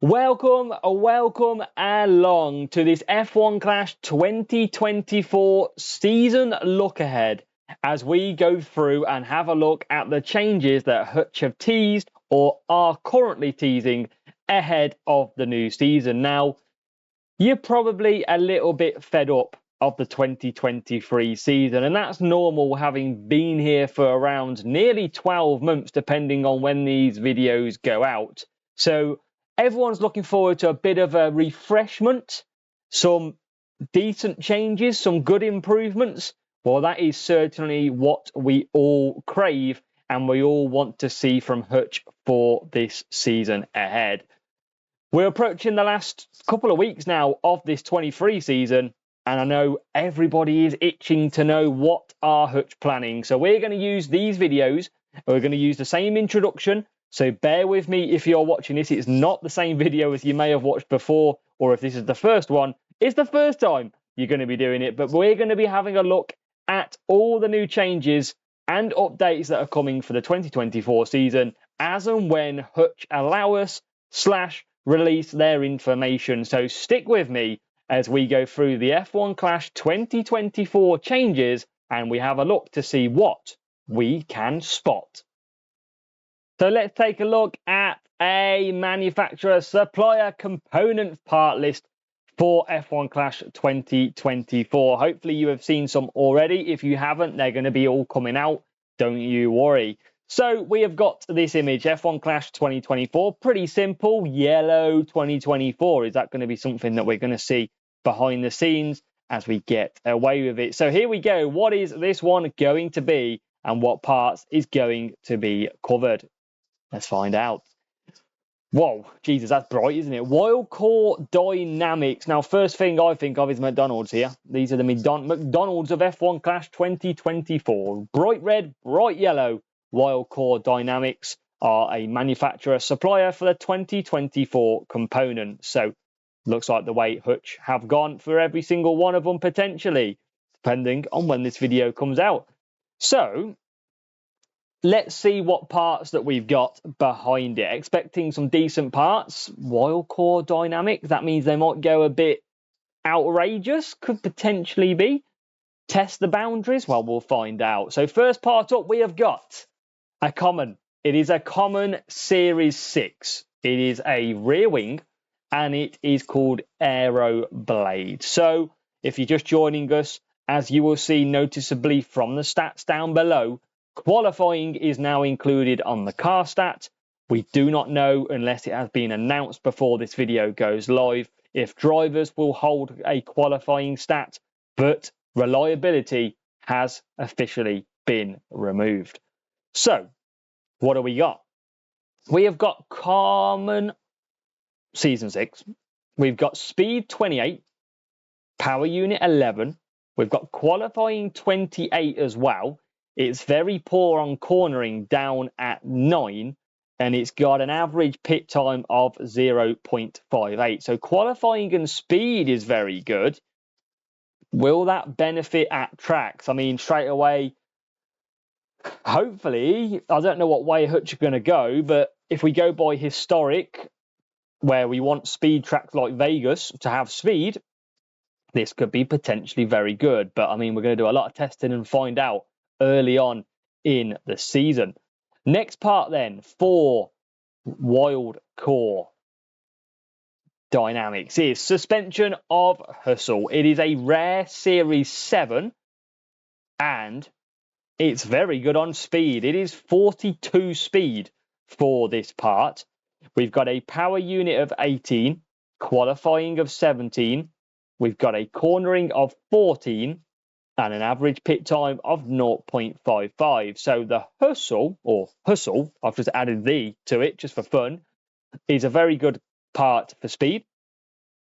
Welcome along to this F1 Clash 2024 season look ahead as we go through and have a look at the changes that Hutch have teased or are currently teasing ahead of the new season. Now, you're probably a little bit fed up of the 2023 season, and that's normal having been here for around nearly 12 months, depending on when these videos go out. So everyone's looking forward to a bit of a refreshment, some decent changes, some good improvements. Well, that is certainly what we all crave and we all want to see from Hutch for this season ahead. We're approaching the last couple of weeks now of this 23 season, and I know everybody is itching to know what are Hutch planning. So we're going to use these videos. We're going to use the same introduction. So bear with me if you're watching this. It's not the same video as you may have watched before, or if this is the first one, it's the first time you're going to be doing it. But we're going to be having a look at all the new changes and updates that are coming for the 2024 season as and when Hutch allow us / release their information. So stick with me as we go through the F1 Clash 2024 changes and we have a look to see what we can spot. So let's take a look at a manufacturer supplier component part list for F1 Clash 2024. Hopefully you have seen some already. If you haven't, they're going to be all coming out. Don't you worry. So we have got this image, F1 Clash 2024, pretty simple, yellow 2024. Is that going to be something that we're going to see behind the scenes as we get away with it? So here we go. What is this one going to be and what parts is going to be covered? Let's find out. Whoa, Jesus, that's bright, isn't it? Wildcore Dynamics. Now, first thing I think of is McDonald's here. These are the McDonald's of F1 Clash 2024. Bright red, bright yellow. Wildcore Dynamics are a manufacturer supplier for the 2024 components. So looks like the way Hutch have gone for every single one of them potentially, depending on when this video comes out. So let's see what parts that we've got behind it. Expecting some decent parts. Wildcore Dynamics, that means they might go a bit outrageous, could potentially be. Test the boundaries? Well, we'll find out. So first part up, we have got a common. It is a common Series 6. It is a rear wing and it is called Aero Blade. So if you're just joining us, as you will see noticeably from the stats down below, qualifying is now included on the car stat. We do not know, unless it has been announced before this video goes live, if drivers will hold a qualifying stat, but reliability has officially been removed. So, what do we got? We have got common season 6. We've got speed 28, power unit 11. We've got qualifying 28 as well. It's very poor on cornering, down at 9, and it's got an average pit time of 0.58. So qualifying and speed is very good. Will that benefit at tracks? I mean, straight away, hopefully, I don't know what way Hutch are going to go, but if we go by historic, where we want speed tracks like Vegas to have speed, this could be potentially very good. But I mean, we're going to do a lot of testing and find out early on in the season. Next part then for Wildcore Dynamics is suspension of hustle. It is a rare Series 7 and it's very good on speed. It is 42 speed for this part. We've got a power unit of 18, qualifying of 17. We've got a cornering of 14 and an average pit time of 0.55. So the hustle, I've just added the to it just for fun, is a very good part for speed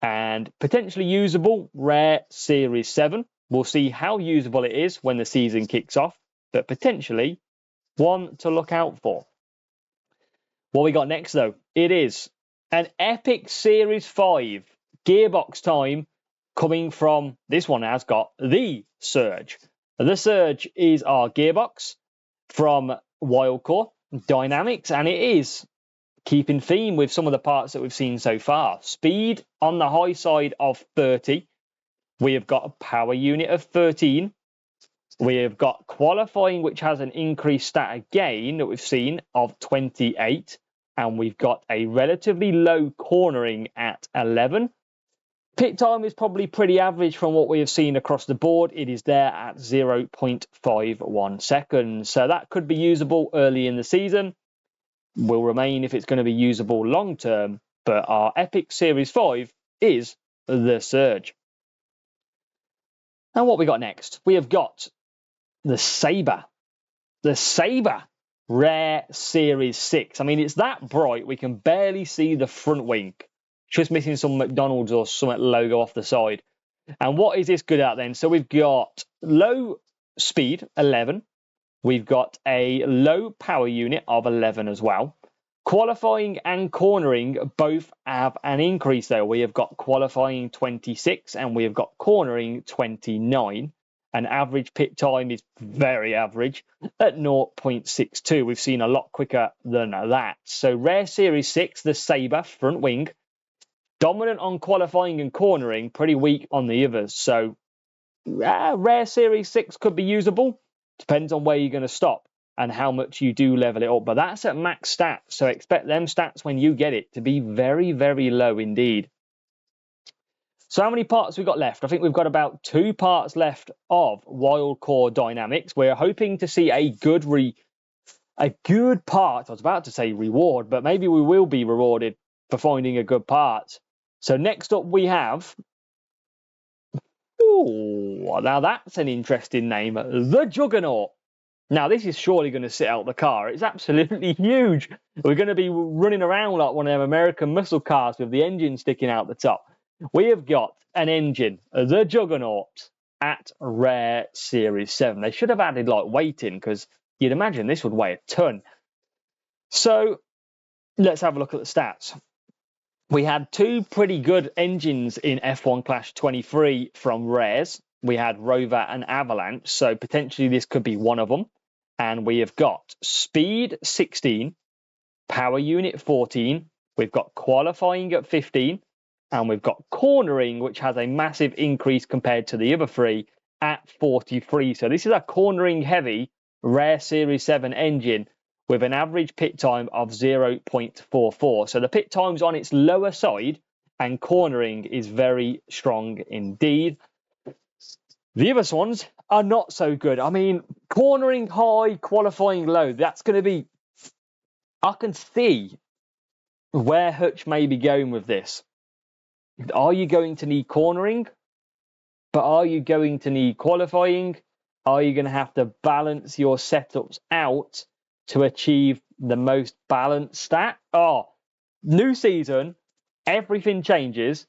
and potentially usable rare Series 7. We'll see how usable it is when the season kicks off, but potentially one to look out for. What we got next though, it is an epic Series 5 gearbox time coming from, this one has got the Surge. The Surge is our gearbox from Wildcore Dynamics, and it is keeping theme with some of the parts that we've seen so far. Speed on the high side of 30. We have got a power unit of 13. We have got qualifying, which has an increased stat again that we've seen of 28. And we've got a relatively low cornering at 11. Pit time is probably pretty average from what we have seen across the board. It is there at 0.51 seconds. So that could be usable early in the season. Will remain if it's going to be usable long term. But our Epic Series 5 is the Surge. And what we got next? We have got the Sabre. The Sabre Rare Series 6. I mean, it's that bright we can barely see the front wing. Just missing some McDonald's or some logo off the side. And what is this good at then? So we've got low speed, 11. We've got a low power unit of 11 as well. Qualifying and cornering both have an increase though. We have got qualifying 26 and we have got cornering 29. And average pit time is very average at 0.62. We've seen a lot quicker than that. So Rare Series 6, the Sabre front wing, dominant on qualifying and cornering, pretty weak on the others. So Rare Series 6 could be usable. Depends on where you're going to stop and how much you do level it up. But that's at max stats. So expect them stats when you get it to be very, very low indeed. So how many parts we got left? I think we've got about 2 parts left of Wildcore Dynamics. We're hoping to see a good part. I was about to say reward, but maybe we will be rewarded for finding a good part. So next up we have, now that's an interesting name, the Juggernaut. Now this is surely going to sit out the car. It's absolutely huge. We're going to be running around like one of them American muscle cars with the engine sticking out the top. We have got an engine, the Juggernaut, at Rare Series 7. They should have added like weight in because you'd imagine this would weigh a ton. So let's have a look at the stats. We had 2 pretty good engines in F1 Clash 23 from Rares. We had Rover and Avalanche, so potentially this could be one of them. And we have got speed 16, power unit 14, we've got qualifying at 15, and we've got cornering, which has a massive increase compared to the other 3 at 43. So this is a cornering heavy Rare Series 7 engine with an average pit time of 0.44. So the pit time's on its lower side and cornering is very strong indeed. The other ones are not so good. I mean, cornering high, qualifying low. That's going to be... I can see where Hutch may be going with this. Are you going to need cornering? But are you going to need qualifying? Are you going to have to balance your setups out to achieve the most balanced stat? New season, everything changes.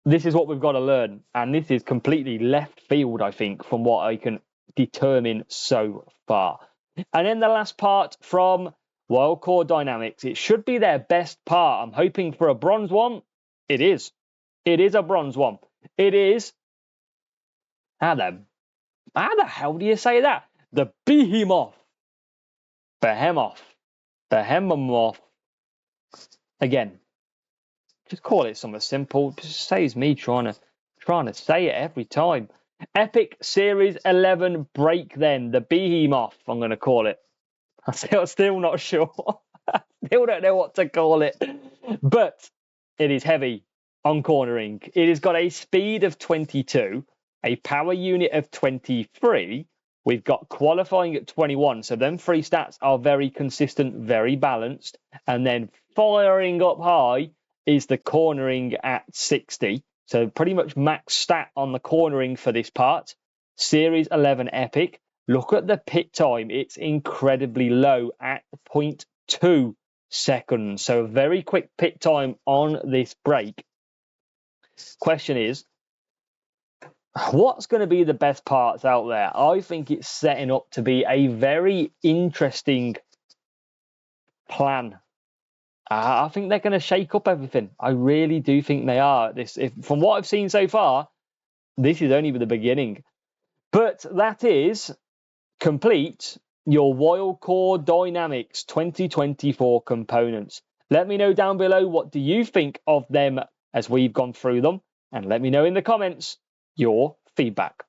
This is what we've got to learn. And this is completely left field, I think, from what I can determine so far. And then the last part from Wildcore Dynamics. It should be their best part. I'm hoping for a bronze one. It is. It is a bronze one. It is. How the hell do you say that? The Behemoth. Behemoth. Again, just call it something simple. It just saves me trying to say it every time. Epic Series 11 Break then. The Behemoth, I'm going to call it. I'm still not sure. Still don't know what to call it. But it is heavy on cornering. It has got a speed of 22, a power unit of 23. We've got qualifying at 21. So them 3 stats are very consistent, very balanced. And then firing up high is the cornering at 60. So pretty much max stat on the cornering for this part. Series 11 Epic. Look at the pit time. It's incredibly low at 0.2 seconds. So a very quick pit time on this break. Question is, what's going to be the best parts out there? I think it's setting up to be a very interesting plan. I think they're going to shake up everything. I really do think they are. From what I've seen so far, this is only the beginning. But that is complete your Wildcore Dynamics 2024 components. Let me know down below, what do you think of them as we've gone through them? And let me know in the comments your feedback.